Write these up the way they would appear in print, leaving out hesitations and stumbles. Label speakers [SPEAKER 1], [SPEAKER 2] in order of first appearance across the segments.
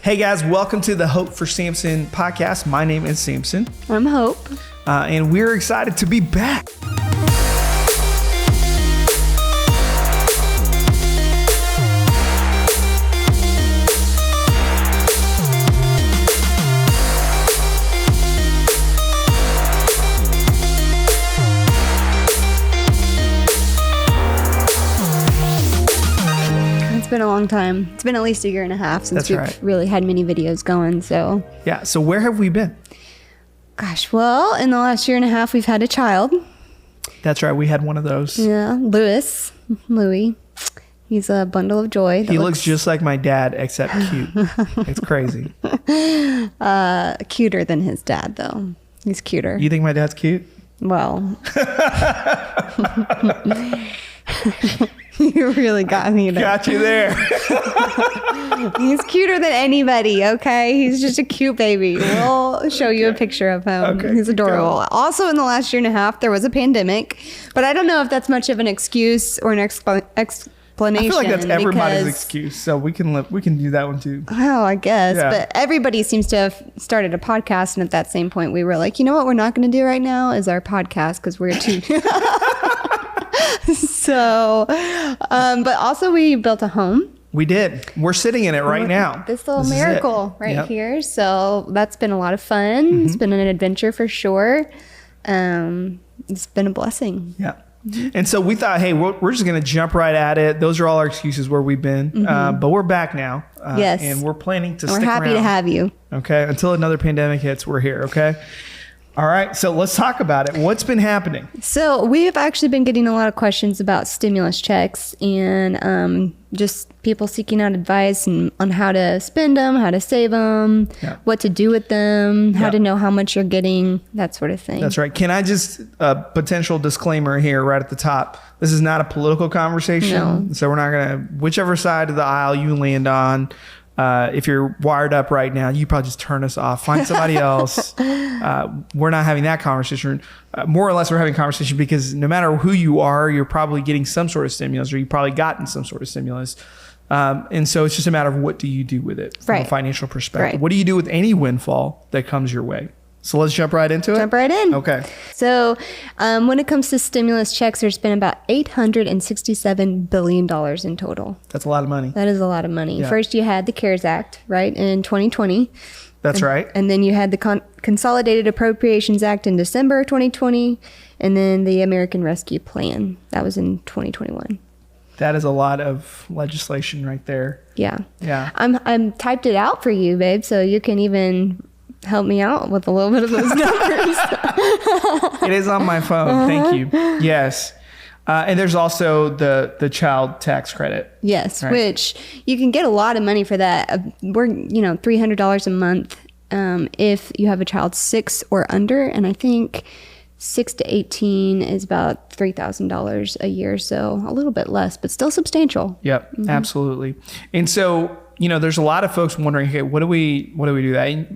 [SPEAKER 1] Hey guys, welcome to the Hope for Samson podcast. My name is Samson.
[SPEAKER 2] I'm Hope.
[SPEAKER 1] And we're excited to be back.
[SPEAKER 2] It's been a long time. It's been at least a year and a half since we've really had many videos going. So
[SPEAKER 1] yeah. So where have we been?
[SPEAKER 2] Gosh, well, in the last year and a half, we've had a child.
[SPEAKER 1] That's right. We had one of those.
[SPEAKER 2] Yeah, Louis. He's a bundle of joy.
[SPEAKER 1] He looks just like my dad, except cute. It's crazy.
[SPEAKER 2] Cuter than his dad, though. He's cuter.
[SPEAKER 1] You think my dad's cute?
[SPEAKER 2] Well. You really got me there.
[SPEAKER 1] Got you there.
[SPEAKER 2] He's cuter than anybody, okay? He's just a cute baby. We'll show you a picture of him.
[SPEAKER 1] Okay,
[SPEAKER 2] he's adorable. Also, in the last year and a half, there was a pandemic, but I don't know if that's much of an excuse or an explanation.
[SPEAKER 1] I feel like that's everybody's excuse, so we can do that one too.
[SPEAKER 2] Oh, I guess.
[SPEAKER 1] Yeah.
[SPEAKER 2] But everybody seems to have started a podcast, and at that same point, we were like, you know what we're not going to do right now is our podcast because we're too... So, but also we built a home.
[SPEAKER 1] We did. We're sitting in it right now.
[SPEAKER 2] This little miracle right here. So that's been a lot of fun. Mm-hmm. It's been an adventure for sure. It's been a blessing.
[SPEAKER 1] Yeah. And so we thought, hey, we're just going to jump right at it. Those are all our excuses where we've been. Mm-hmm. But we're back now.
[SPEAKER 2] Yes.
[SPEAKER 1] And we're planning to stick around.
[SPEAKER 2] We're happy to have you.
[SPEAKER 1] Okay. Until another pandemic hits, we're here. Okay. All right. So let's talk about it. What's been happening?
[SPEAKER 2] So we have actually been getting a lot of questions about stimulus checks and just people seeking out advice on how to spend them, how to save them, what to do with them, how to know how much you're getting, that sort of thing. That's
[SPEAKER 1] right. Can I just, potential disclaimer here right at the top. This is not a political conversation. No. So we're not going to, whichever side of the aisle you land on, if you're wired up right now, you probably just turn us off, find somebody else. We're not having that conversation. More or less, we're having a conversation because no matter who you are, you're probably getting some sort of stimulus or you've probably gotten some sort of stimulus. And so it's just a matter of what do you do with it from a financial perspective? Right. What do you do with any windfall that comes your way? So let's jump right into it.
[SPEAKER 2] Jump right in.
[SPEAKER 1] Okay.
[SPEAKER 2] So when it comes to stimulus checks, there's been about $867 billion in total.
[SPEAKER 1] That's a lot of money.
[SPEAKER 2] That is a lot of money. Yeah. First, you had the CARES Act, right, in 2020.
[SPEAKER 1] That's right.
[SPEAKER 2] And then you had the Consolidated Appropriations Act in December 2020, and then the American Rescue Plan. That was in 2021.
[SPEAKER 1] That is a lot of legislation right there.
[SPEAKER 2] Yeah.
[SPEAKER 1] Yeah.
[SPEAKER 2] I'm typed it out for you, babe, so you can even help me out with a little bit of those numbers.
[SPEAKER 1] It is on my phone. Thank you. Yes. And there's also the child tax credit.
[SPEAKER 2] Yes, right. Which you can get a lot of money for that. We're, $300 a month if you have a child 6 or under. And I think 6 to 18 is about $3,000 a year. So a little bit less, but still substantial.
[SPEAKER 1] Yep, mm-hmm. Absolutely. And so, there's a lot of folks wondering, okay, what do we do that?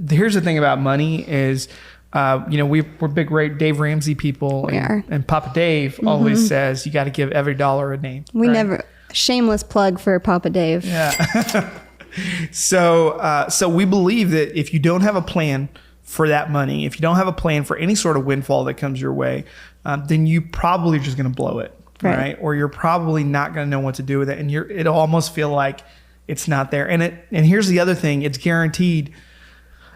[SPEAKER 1] Here's the thing about money is, we're big Dave Ramsey people, and Papa Dave always says you got to give every dollar a name.
[SPEAKER 2] We never, shameless plug for Papa Dave.
[SPEAKER 1] Yeah. So we believe that if you don't have a plan for that money, if you don't have a plan for any sort of windfall that comes your way, then you probably are just going to blow it, right? Or you're probably not going to know what to do with it, and it'll almost feel like it's not there. And here's the other thing: it's guaranteed.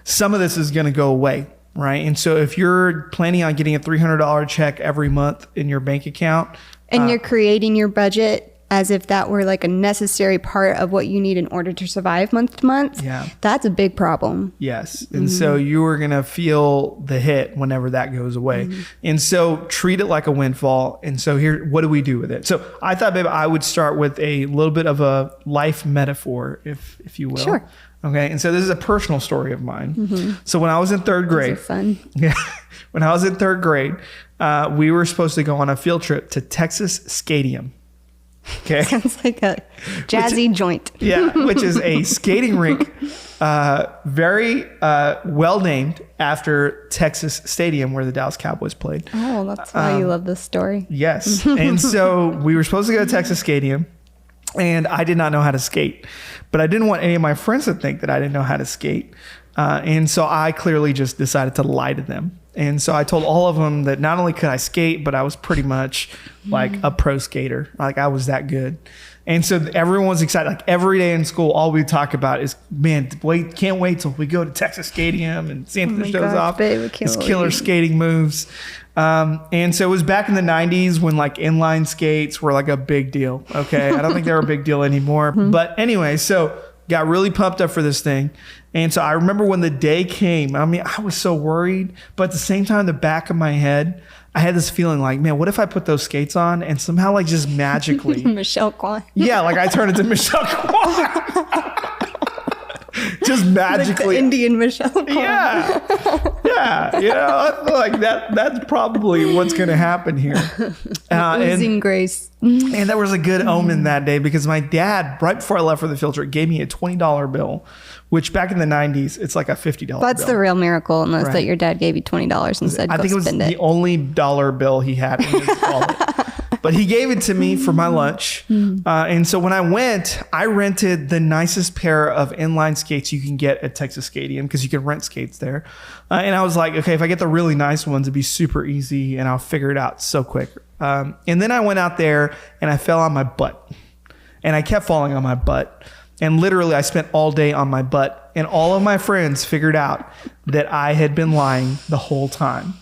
[SPEAKER 1] Some of this is going to go away, right? And so if you're planning on getting a $300 check every month in your bank account,
[SPEAKER 2] and you're creating your budget as if that were like a necessary part of what you need in order to survive month to month, that's a big problem.
[SPEAKER 1] Yes. And so you are going to feel the hit whenever that goes away. And so treat it like a windfall. And so here, what do we do with it? So I thought, babe, I would start with a little bit of a life metaphor, if you will.
[SPEAKER 2] Sure.
[SPEAKER 1] Okay. And so this is a personal story of mine. So when I was in third grade,
[SPEAKER 2] those are fun.
[SPEAKER 1] Yeah. When I was in third grade, we were supposed to go on a field trip to Texas Stadium. Okay.
[SPEAKER 2] Sounds like a jazzy joint.
[SPEAKER 1] Yeah. Which is a skating rink, very well named after Texas Stadium where the Dallas Cowboys played.
[SPEAKER 2] Oh, that's why you love this story.
[SPEAKER 1] Yes. And so we were supposed to go to Texas Stadium. And I did not know how to skate, but I didn't want any of my friends to think that I didn't know how to skate. And so I clearly just decided to lie to them. And so I told all of them that not only could I skate, but I was pretty much like a pro skater. Like I was that good. And so everyone was excited. Like every day in school, all we talk about is, man, can't wait till we go to Texas Stadium and Santa shows off his killer skating moves. And so it was back in the 90s when like inline skates were like a big deal. Okay. I don't think they're a big deal anymore. But anyway, so got really pumped up for this thing. And so I remember when the day came, I mean, I was so worried, but at the same time, in the back of my head, I had this feeling like, man, what if I put those skates on and somehow like just magically
[SPEAKER 2] Michelle Kwan.
[SPEAKER 1] Yeah, like I turned into Michelle Kwan. Just magically.
[SPEAKER 2] Like the Indian Michelle Kwan.
[SPEAKER 1] Yeah. You know, I feel like that's probably what's going to happen here.
[SPEAKER 2] Losing grace.
[SPEAKER 1] And that was a good omen that day because my dad, right before I left for the field trip, gave me a $20 bill, which back in the 90s, it's like a $50 bill.
[SPEAKER 2] That's the real miracle, unless that your dad gave you $20 and said,
[SPEAKER 1] I think it was the only dollar bill he had in his wallet. But he gave it to me for my lunch. And so when I went, I rented the nicest pair of inline skates you can get at Texas Stadium because you can rent skates there. And I was like, okay, if I get the really nice ones, it'd be super easy and I'll figure it out so quick. And then I went out there and I fell on my butt. And I kept falling on my butt. And literally I spent all day on my butt. And all of my friends figured out that I had been lying the whole time.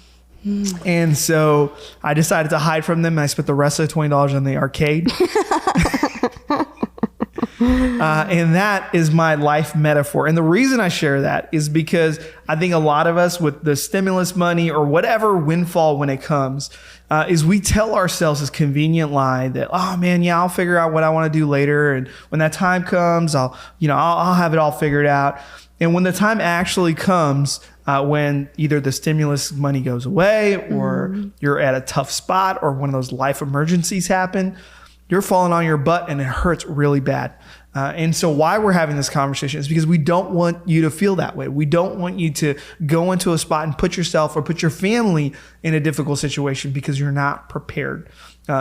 [SPEAKER 1] And so I decided to hide from them and I spent the rest of the $20 on the arcade. And that is my life metaphor. And the reason I share that is because I think a lot of us with the stimulus money or whatever windfall when it comes, is we tell ourselves this convenient lie that, oh man, yeah, I'll figure out what I want to do later. And when that time comes, I'll have it all figured out. And when the time actually comes, when either the stimulus money goes away or you're at a tough spot or one of those life emergencies happen, you're falling on your butt and it hurts really bad. And so why we're having this conversation is because we don't want you to feel that way. We don't want you to go into a spot and put yourself or put your family in a difficult situation because you're not prepared.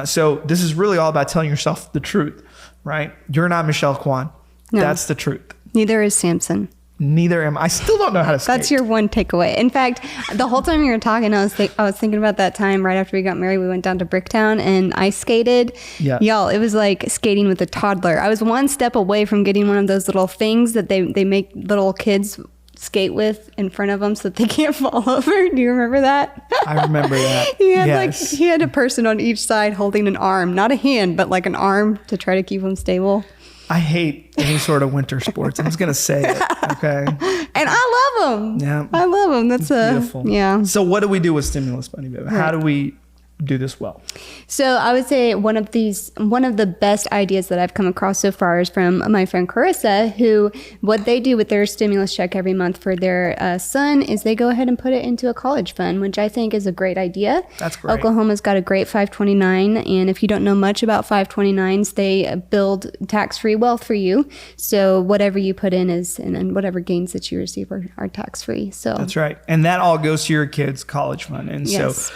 [SPEAKER 1] So this is really all about telling yourself the truth, right? You're not Michelle Kwan. No. That's the truth.
[SPEAKER 2] Neither is Samson.
[SPEAKER 1] Neither am I. I still don't know how to skate.
[SPEAKER 2] That's your one takeaway. In fact, the whole time you were talking, I was thinking about that time right after we got married. We went down to Bricktown and I skated. Yeah. Y'all, it was like skating with a toddler. I was one step away from getting one of those little things that they make little kids skate with in front of them so that they can't fall over. Do you remember that?
[SPEAKER 1] I remember that.
[SPEAKER 2] He had a person on each side holding an arm, not a hand, but like an arm to try to keep him stable.
[SPEAKER 1] I hate any sort of winter sports. I'm just going to say it. Okay.
[SPEAKER 2] And I love them.
[SPEAKER 1] Yeah.
[SPEAKER 2] I love them. That's
[SPEAKER 1] beautiful.
[SPEAKER 2] Yeah.
[SPEAKER 1] So what do we do with stimulus money, babe? How do we do this well?
[SPEAKER 2] So I would say one of the best ideas that I've come across so far is from my friend Carissa, who what they do with their stimulus check every month for their son is they go ahead and put it into a college fund, which I think is a great idea.
[SPEAKER 1] That's great.
[SPEAKER 2] Oklahoma's got a great 529, and if you don't know much about 529s, they build tax-free wealth for you. So whatever you put in and whatever gains that you receive are tax-free. So
[SPEAKER 1] that's right, and that all goes to your kids' college fund, and yes. So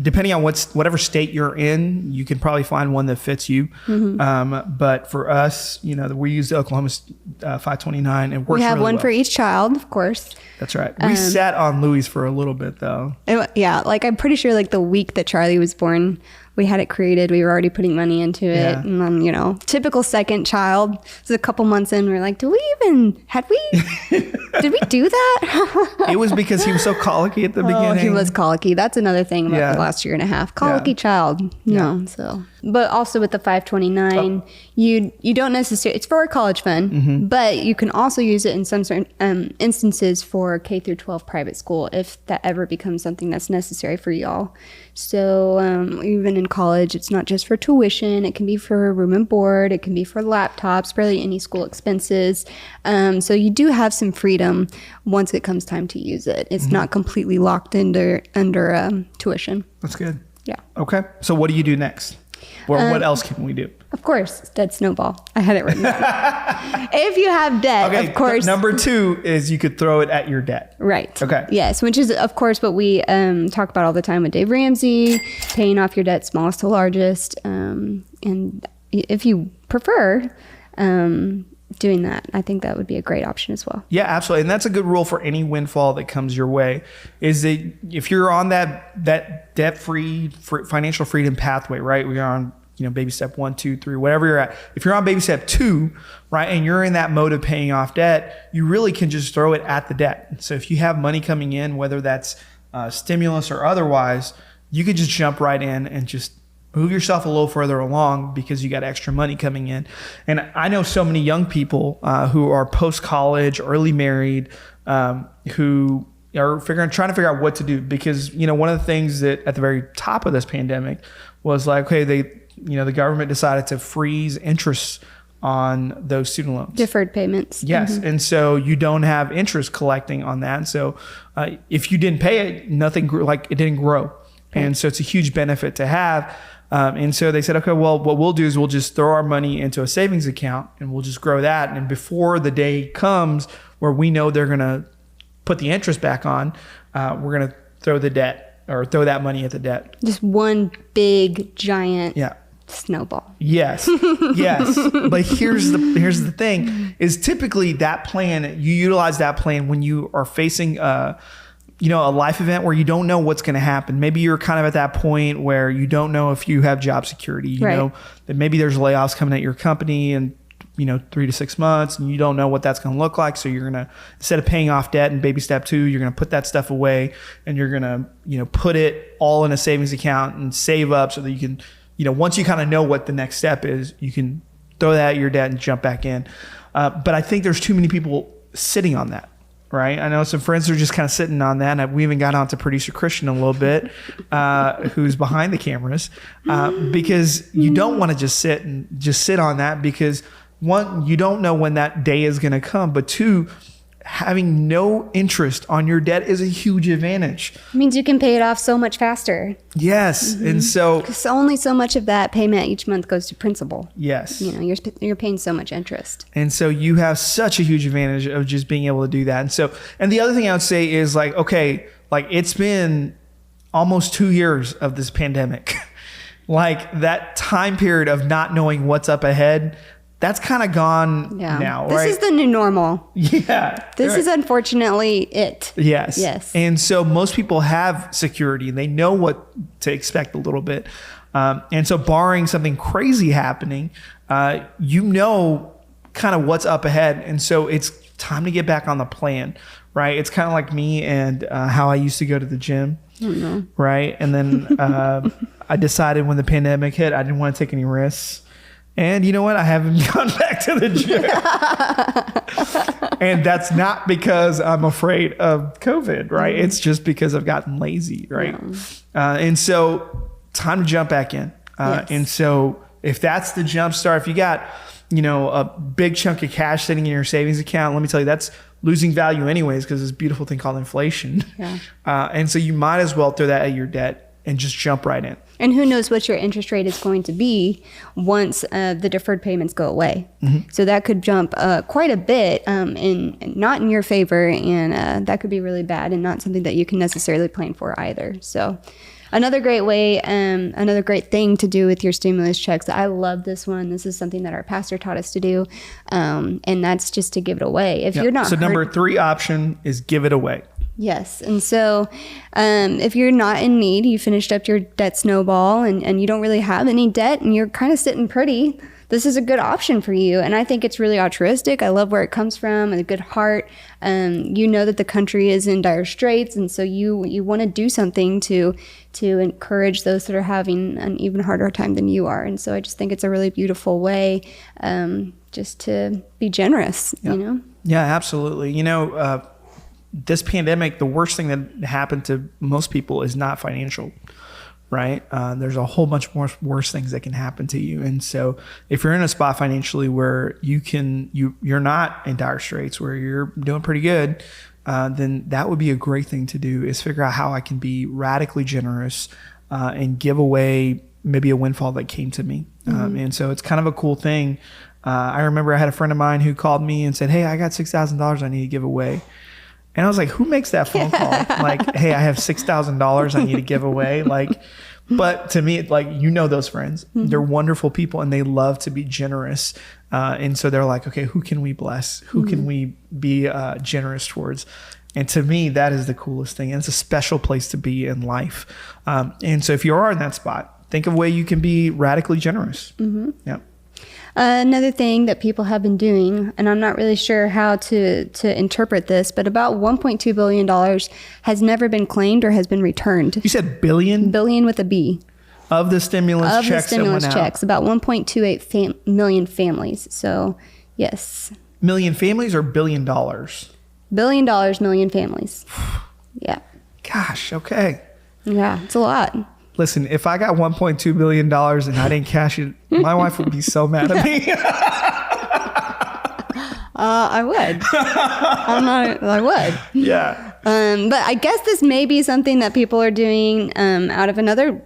[SPEAKER 1] depending on whatever state you're in, you can probably find one that fits you. But for us, we use the Oklahoma 529. It works really well.
[SPEAKER 2] We have one for each child, of course.
[SPEAKER 1] That's right. We sat on Louis for a little bit, though.
[SPEAKER 2] Yeah, like I'm pretty sure like the week that Charlie was born, we had it created. We were already putting money into it. Yeah. And then, typical second child. So a couple months in, we were like, did we do that?
[SPEAKER 1] It was because he was so colicky at the beginning.
[SPEAKER 2] Oh, he was colicky. That's another thing about the last year and a half. Colicky child. So. But also with the 529, you don't necessarily, it's for a college fund, but you can also use it in some certain instances for K through 12 private school if that ever becomes something that's necessary for y'all. So even in college, it's not just for tuition. It can be for room and board. It can be for laptops, really any school expenses. So you do have some freedom once it comes time to use it. It's not completely locked under tuition.
[SPEAKER 1] That's good.
[SPEAKER 2] Yeah.
[SPEAKER 1] Okay. So what do you do next? Or what else can we do?
[SPEAKER 2] Of course, debt snowball. I had it written down. If you have debt, of course.
[SPEAKER 1] Number 2 is you could throw it at your debt.
[SPEAKER 2] Right.
[SPEAKER 1] Okay.
[SPEAKER 2] Yes, which is, of course, what we talk about all the time with Dave Ramsey, paying off your debt, smallest to largest. And if you prefer doing that, I think that would be a great option as well.
[SPEAKER 1] Yeah, absolutely. And that's a good rule for any windfall that comes your way, is that if you're on that debt-free financial freedom pathway, right? We are on, baby step 1, 2, 3, whatever you're at. If you're on baby step 2, right, and you're in that mode of paying off debt, you really can just throw it at the debt. So if you have money coming in, whether that's stimulus or otherwise, you could just jump right in and just move yourself a little further along because you got extra money coming in. And I know so many young people who are post-college, early married, who are trying to figure out what to do, because, one of the things that at the very top of this pandemic was like, okay, the government decided to freeze interest on those student loans.
[SPEAKER 2] Deferred payments.
[SPEAKER 1] Yes. And so you don't have interest collecting on that. And so if you didn't pay it, nothing grew, like it didn't grow. And so it's a huge benefit to have. And so they said, okay, well, what we'll do is we'll just throw our money into a savings account and we'll just grow that. And before the day comes where we know they're going to put the interest back on, we're going to throw the debt or throw that money at the debt.
[SPEAKER 2] Just one big giant snowball.
[SPEAKER 1] Yes. Yes. But here's the thing is typically that plan, you utilize that plan when you are facing a life event where you don't know what's going to happen. Maybe you're kind of at that point where you don't know if you have job security. You know that maybe there's layoffs coming at your company in 3 to 6 months, and you don't know what that's going to look like. So you're going to, instead of paying off debt in baby step 2, you're going to put that stuff away, and you're going to put it all in a savings account and save up so that you can, once you kind of know what the next step is, you can throw that at your debt and jump back in. But I think there's too many people sitting on that. Right. I know some friends are just kind of sitting on that. And we even got on to producer Christian a little bit, who's behind the cameras, because you don't want to just sit on that, because one, you don't know when that day is going to come. But two, having no interest on your debt is a huge advantage.
[SPEAKER 2] It means you can pay it off so much faster.
[SPEAKER 1] Yes. And so
[SPEAKER 2] because only so much of that payment each month goes to principal.
[SPEAKER 1] Yes.
[SPEAKER 2] You're paying so much interest.
[SPEAKER 1] And so you have such a huge advantage of just being able to do that. And the other thing I would say is it's been almost 2 years of this pandemic. Like that time period of not knowing what's up ahead, that's kind of gone now, right?
[SPEAKER 2] This is the new normal.
[SPEAKER 1] Yeah.
[SPEAKER 2] This is unfortunately it.
[SPEAKER 1] Yes.
[SPEAKER 2] Yes.
[SPEAKER 1] And so most people have security and they know what to expect a little bit. And so barring something crazy happening, kind of what's up ahead. And so it's time to get back on the plan, right? It's kind of like me and how I used to go to the gym, right? And then I decided when the pandemic hit, I didn't want to take any risks. And you know what? I haven't gone back to the gym. And that's not because I'm afraid of COVID, right? It's just because I've gotten lazy, right? And so time to jump back in. And so if that's the jump start, if you got, a big chunk of cash sitting in your savings account, let me tell you, that's losing value anyways, because there's this beautiful thing called inflation. And so you might as well throw that at your debt and just jump right in.
[SPEAKER 2] And who knows what your interest rate is going to be once the deferred payments go away. So that could jump quite a bit not in your favor, and that could be really bad and not something that you can necessarily plan for either. So another great way, another great thing to do with your stimulus checks. I love this one. This is something that our pastor taught us to do, and that's just to give it away. If you're not
[SPEAKER 1] number 3 option is give it away.
[SPEAKER 2] Yes. And so if you're not in need, you finished up your debt snowball and you don't really have any debt and you're kind of sitting pretty, this is a good option for you. And I think it's really altruistic. I love where it comes from and a good heart. You know that the country is in dire straits. And so you want to do something to encourage those that are having an even harder time than you are. And so I just think it's a really beautiful way just to be generous,
[SPEAKER 1] Yeah, absolutely. This pandemic, the worst thing that happened to most people is not financial, right? There's a whole bunch more worse things that can happen to you. And so if you're in a spot financially where you're not in dire straits, where you're doing pretty good, then that would be a great thing to do, is figure out how I can be radically generous and give away maybe a windfall that came to me. And so it's kind of a cool thing. I remember I had a friend of mine who called me and said, "Hey, I got $6,000 I need to give away." And I was like, who makes that phone call? Like, hey, I have $6,000 I need to give away. Like, But to me, like, those friends, they're wonderful people and they love to be generous. And so they're like, okay, who can we bless? Who can we be generous towards? And to me, that is the coolest thing. And it's a special place to be in life. And so if you are in that spot, think of a way you can be radically generous. Yeah.
[SPEAKER 2] Another thing that people have been doing, and I'm not really sure how to interpret this, but about $1.2 billion has never been claimed or has been returned.
[SPEAKER 1] You said billion?
[SPEAKER 2] Billion with a B.
[SPEAKER 1] Of the stimulus checks that went out.
[SPEAKER 2] Checks, about 1.28 million families. So, yes.
[SPEAKER 1] Million families or $1 billion?
[SPEAKER 2] $1 billion, million families. Yeah.
[SPEAKER 1] Gosh, okay.
[SPEAKER 2] Yeah, it's a lot.
[SPEAKER 1] Listen, if I got $1.2 billion and I didn't cash it, my wife would be so mad at me.
[SPEAKER 2] I would. I would.
[SPEAKER 1] Yeah.
[SPEAKER 2] But I guess this may be something that people are doing out of another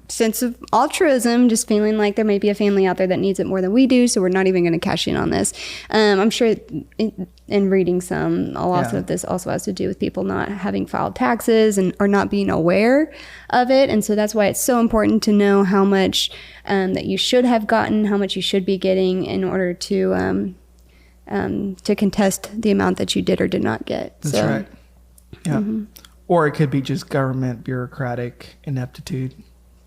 [SPEAKER 2] sense of altruism, just feeling like there may be a family out there that needs it more than we do, so we're not even going to cash in on this. I'm sure in reading a lot of this also has to do with people not having filed taxes or not being aware of it. And so that's why it's so important to know how much that you should have gotten, how much you should be getting in order to contest the amount that you did or did not get.
[SPEAKER 1] That's right. Yeah. Or it could be just government bureaucratic ineptitude.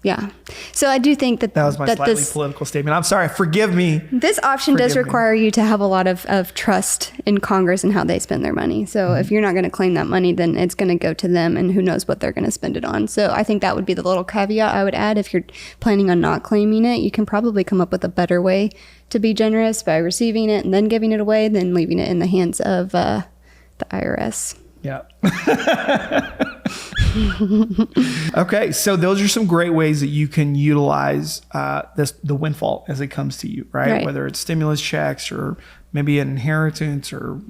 [SPEAKER 2] Yeah. So I do think that
[SPEAKER 1] was my slightly political statement. I'm sorry. Forgive me.
[SPEAKER 2] This option does require you to have a lot of trust in Congress and how they spend their money. So if you're not going to claim that money, then it's going to go to them and who knows what they're going to spend it on. So I think that would be the little caveat I would add. If you're planning on not claiming it, you can probably come up with a better way to be generous by receiving it and then giving it away than leaving it in the hands of the IRS.
[SPEAKER 1] Yeah. Okay, so those are some great ways that you can utilize the windfall as it comes to you, right? Whether it's stimulus checks or maybe an inheritance or,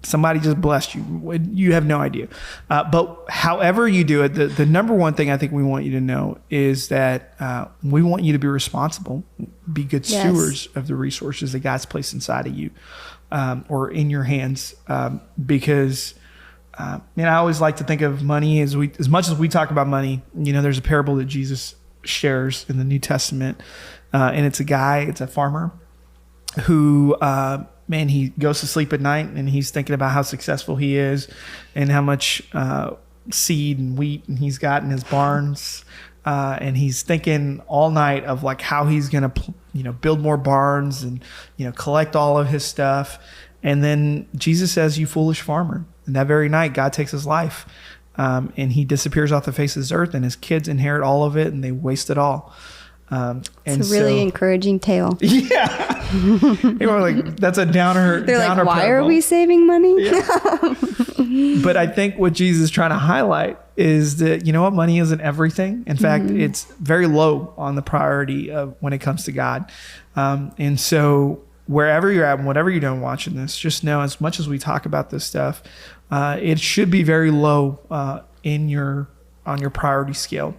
[SPEAKER 1] somebody just blessed you. You have no idea. But however you do it, the number one thing I think we want you to know is that we want you to be responsible, be good stewards of the resources that God's placed inside of you or in your hands because... I always like to think of money as much as we talk about money. There's a parable that Jesus shares in the New Testament, and it's a farmer who, he goes to sleep at night and he's thinking about how successful he is and how much seed and wheat he's got in his barns, and he's thinking all night of like how he's gonna, build more barns and collect all of his stuff. And then Jesus says, "You foolish farmer." And that very night, God takes his life, and he disappears off the face of this earth, and his kids inherit all of it, and they waste it all.
[SPEAKER 2] It's a really encouraging tale.
[SPEAKER 1] Yeah. That's a downer.
[SPEAKER 2] They're
[SPEAKER 1] downer
[SPEAKER 2] like, why
[SPEAKER 1] parable.
[SPEAKER 2] are we saving money?
[SPEAKER 1] Yeah. But I think what Jesus is trying to highlight is that, money isn't everything. In fact, it's very low on the priority of when it comes to God. And so wherever you're at and whatever you're doing watching this, just know as much as we talk about this stuff, it should be very low on your priority scale.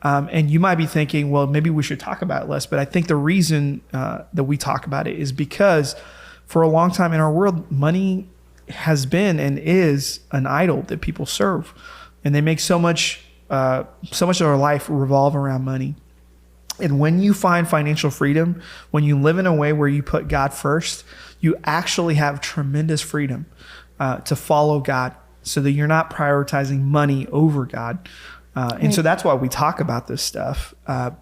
[SPEAKER 1] And you might be thinking, well, maybe we should talk about it less. But I think the reason that we talk about it is because for a long time in our world, money has been and is an idol that people serve. And they make so much of their life revolve around money. And when you find financial freedom, when you live in a way where you put God first, you actually have tremendous freedom to follow God so that you're not prioritizing money over God. And so that's why we talk about this stuff,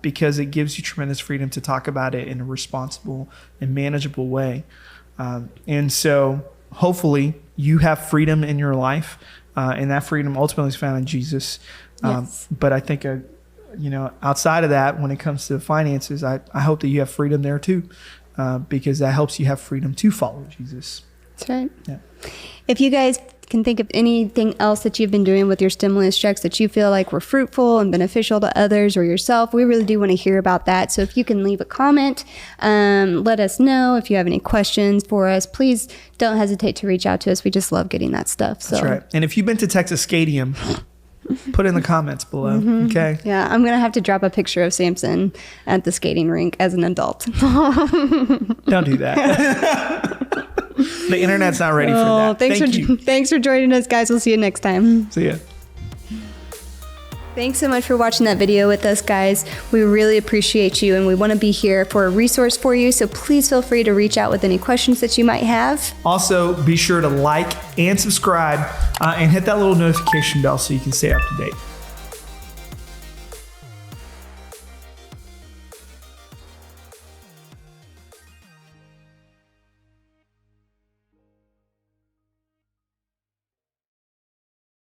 [SPEAKER 1] because it gives you tremendous freedom to talk about it in a responsible and manageable way. And so hopefully you have freedom in your life, and that freedom ultimately is found in Jesus. But I think outside of that, when it comes to finances, I hope that you have freedom there too, because that helps you have freedom to follow Jesus.
[SPEAKER 2] That's right.
[SPEAKER 1] Yeah.
[SPEAKER 2] If you guys can think of anything else that you've been doing with your stimulus checks that you feel like were fruitful and beneficial to others or yourself, we really do want to hear about that. So if you can leave a comment, let us know. If you have any questions for us, please don't hesitate to reach out to us. We just love getting that stuff. So.
[SPEAKER 1] That's right. And if you've been to Texas Stadium, put in the comments below. Okay.
[SPEAKER 2] Yeah, I'm going to have to drop a picture of Samson at the skating rink as an adult.
[SPEAKER 1] Don't do that. The internet's not ready for that. Thank you.
[SPEAKER 2] Thanks for joining us, guys. We'll see you next time.
[SPEAKER 1] See ya.
[SPEAKER 2] Thanks so much for watching that video with us, guys. We really appreciate you, and we want to be here for a resource for you, so please feel free to reach out with any questions that you might have.
[SPEAKER 1] Also, be sure to like and subscribe and hit that little notification bell so you can stay up to date.